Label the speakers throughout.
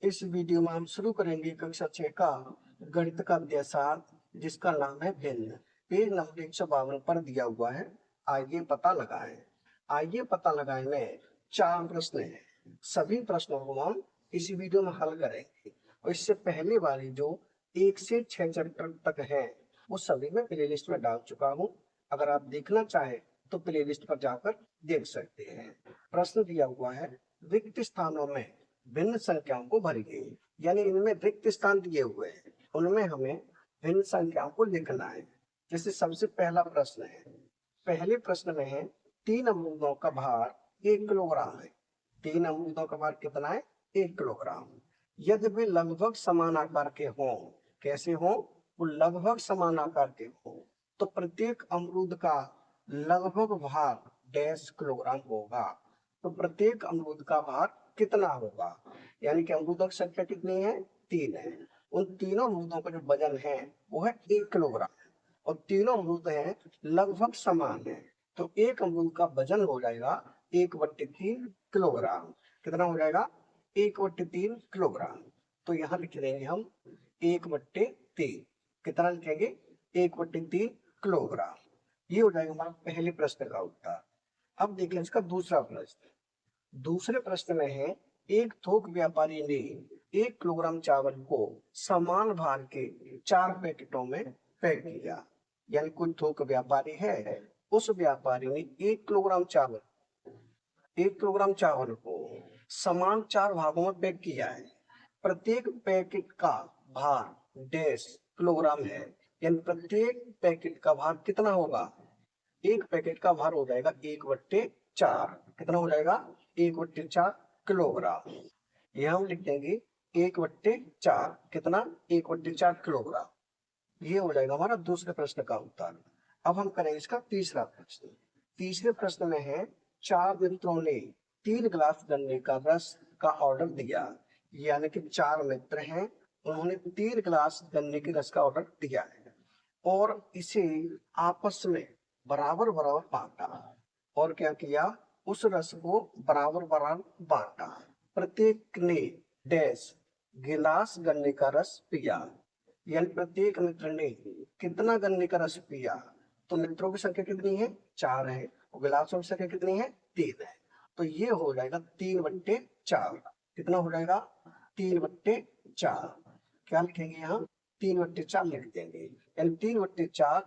Speaker 1: इस वीडियो में हम शुरू करेंगे कक्षा 6 का गणित का अध्याय 7 जिसका नाम है भिन्न। पेज नंबर 152 पर दिया हुआ है। आइए पता लगाएं। आइए पता लगाएं में 4 प्रश्न हैं। सभी प्रश्नों को हम इस वीडियो में हल करेंगे और इससे पहले वाली जो 1 से 6 चैप्टर तक है वो सभी मैं प्लेलिस्ट में डाल चुका हूँ। अगर आप देखना चाहें तो प्लेलिस्ट पर जाकर देख सकते हैं। प्रश्न दिया हुआ है, रिक्त स्थानों में भिन्न संख्याओं को भरिए। यानी इनमें रिक्त स्थान दिए हुए हैं, उनमें हमें भिन्न संख्याओं को लिखना है। जैसे सबसे पहला प्रश्न है, पहले प्रश्न में है 3 अमरूदों का भार 1 किलोग्राम है। 3 अमरूदों का भार कितना है? 1 किलोग्राम। यदि वे लगभग समान आकार के हों, कैसे हों? वो लगभग समान आकार के हों, तो प्रत्येक अमरूद का लगभग भार डैश किलोग्राम होगा। तो प्रत्येक अमरूद का भार कितना होगा? यानी कि अमरूदों की संख्या कितनी है? 3 है। उन तीनों अमरूदों का जो वजन है वो है 1 किलोग्राम और तीनों अमरूद हैं लगभग समान है। तो एक अमरूद का वजन हो जाएगा 1/3 किलोग्राम। कितना हो जाएगा? 1/3 किलोग्राम। तो यहाँ लिख देंगे हम 1/3। कितना लिखेंगे? 1/3 किलोग्राम। ये हो जाएगा हमारा पहले प्रश्न का उत्तर। अब देखें इसका दूसरा प्रश्न। दूसरे प्रश्न में है, एक थोक व्यापारी ने 1 किलोग्राम चावल को समान भार के 4 पैकेटों में पैक किया। यानी कोई थोक व्यापारी है, उस व्यापारी ने 1 किलोग्राम चावल को समान 4 भागों में पैक किया है। प्रत्येक पैकेट का भार डैश किलोग्राम है। यानी प्रत्येक पैकेट का भार कितना होगा? एक पैकेट का भार हो जाएगा 1/4। कितना हो जाएगा? 1/4 किलोग्राम। यह हम लिख देंगे 1/4। कितना? 1/4 किलोग्राम। ये हो जाएगा हमारा दूसरे प्रश्न का उत्तर। अब हम करेंगे इसका तीसरा प्रश्न। तीसरे प्रश्न में है, 4 मित्रों ने 3 गिलास गन्ने का रस का ऑर्डर दिया। यानी कि 4 मित्र हैं, उन्होंने 3 गिलास गन्ने के रस का ऑर्डर दिया है और इसे आपस में बराबर बराबर बांटा। और क्या किया? उस रस को बराबर बराबर बांटा। प्रत्येक ने डैश गिलास गन्ने का रस पिया। यानी प्रत्येक मित्र ने कितना गन्ने का रस पिया? तो मित्रों की संख्या कितनी है? 4 है और गिलासों की संख्या कितनी है? 3 है। तो ये हो जाएगा 3/4। कितना हो जाएगा? 3/4। क्या लिखेंगे यहाँ? 3/4 लिख देंगे। यानी 3/4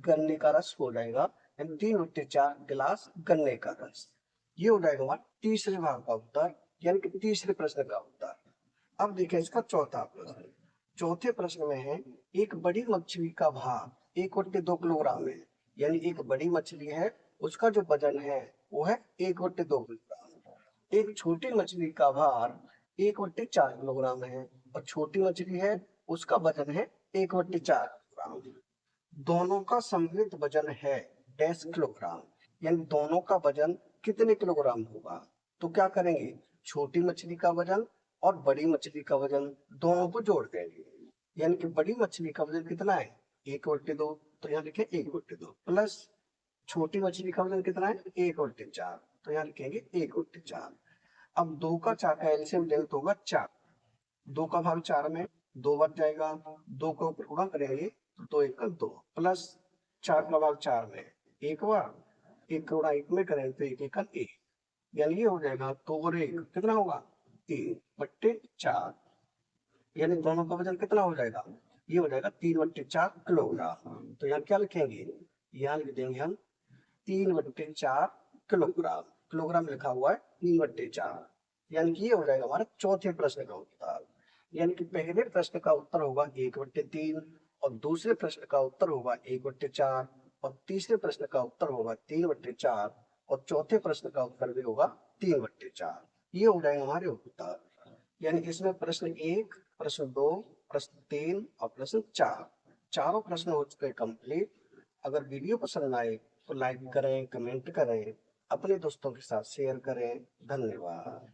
Speaker 1: गन्ने का रस हो जाएगा। यानी 3/4 गिलास गन्ने का रस। ये हो जाएगा हमारा तीसरे भाग का उत्तर, यानी कि तीसरे प्रश्न का उत्तर। अब देखें इसका चौथा प्रश्न। चौथे प्रश्न में है, एक बड़ी मछली का भार 1/2 किलोग्राम है। यानी एक बड़ी मछली है, उसका जो वजन है वो है 1/2 किलोग्राम। एक छोटी मछली का भार 1/4 किलोग्राम है और छोटी मछली है, उसका वजन है 1/4 किलोग्राम। दोनों का सम्मिलित वजन है डैश किलोग्राम। यानी दोनों का वजन कितने किलोग्राम होगा? तो क्या करेंगे? छोटी मछली का वजन और बड़ी मछली का वजन दोनों को जोड़ देंगे। यानी कि बड़ी मछली का वजन कितना है? 1/2। तो यहाँ लिखे 1/2 प्लस छोटी मछली का वजन कितना है? 1/4। तो यहाँ लिखेंगे 1/4। अब 2 का 4 का एलसीएम लेंगे तो होगा 4। 2 का भाग 4 में 2 बच जाएगा। 2 का ऊपर गुणा करेंगे तो 2 1 2 प्लस 4 का भाग 4 में 1 बार, 1 गुणा 1 में करें तो 1 1 1। यानी ये हो जाएगा 2 और 1 कितना होगा? 3/4। यानी दोनों का वजन कितना हो जाएगा? ये हो जाएगा 3/4 किलोग्राम। तो यहाँ क्या लिखेंगे? यहाँ लिख देंगे हम 3/4 किलोग्राम। किलोग्राम लिखा हुआ है 3/4। यानी कि ये हो जाएगा हमारा चौथे प्रश्न का उत्तर। यानी कि पहले प्रश्न का उत्तर होगा 1/3 और दूसरे प्रश्न का उत्तर होगा 1/4 और तीसरे प्रश्न का उत्तर होगा 3/4 और चौथे प्रश्न का उत्तर भी होगा 3/4। ये हो जाएगा हमारे उत्तर। यानी इसमें प्रश्न 1, प्रश्न 2, प्रश्न 3 और प्रश्न 4, चारों प्रश्न हो चुके कंप्लीट। अगर वीडियो पसंद आए तो लाइक करें, कमेंट करें, अपने दोस्तों के साथ शेयर करें। धन्यवाद।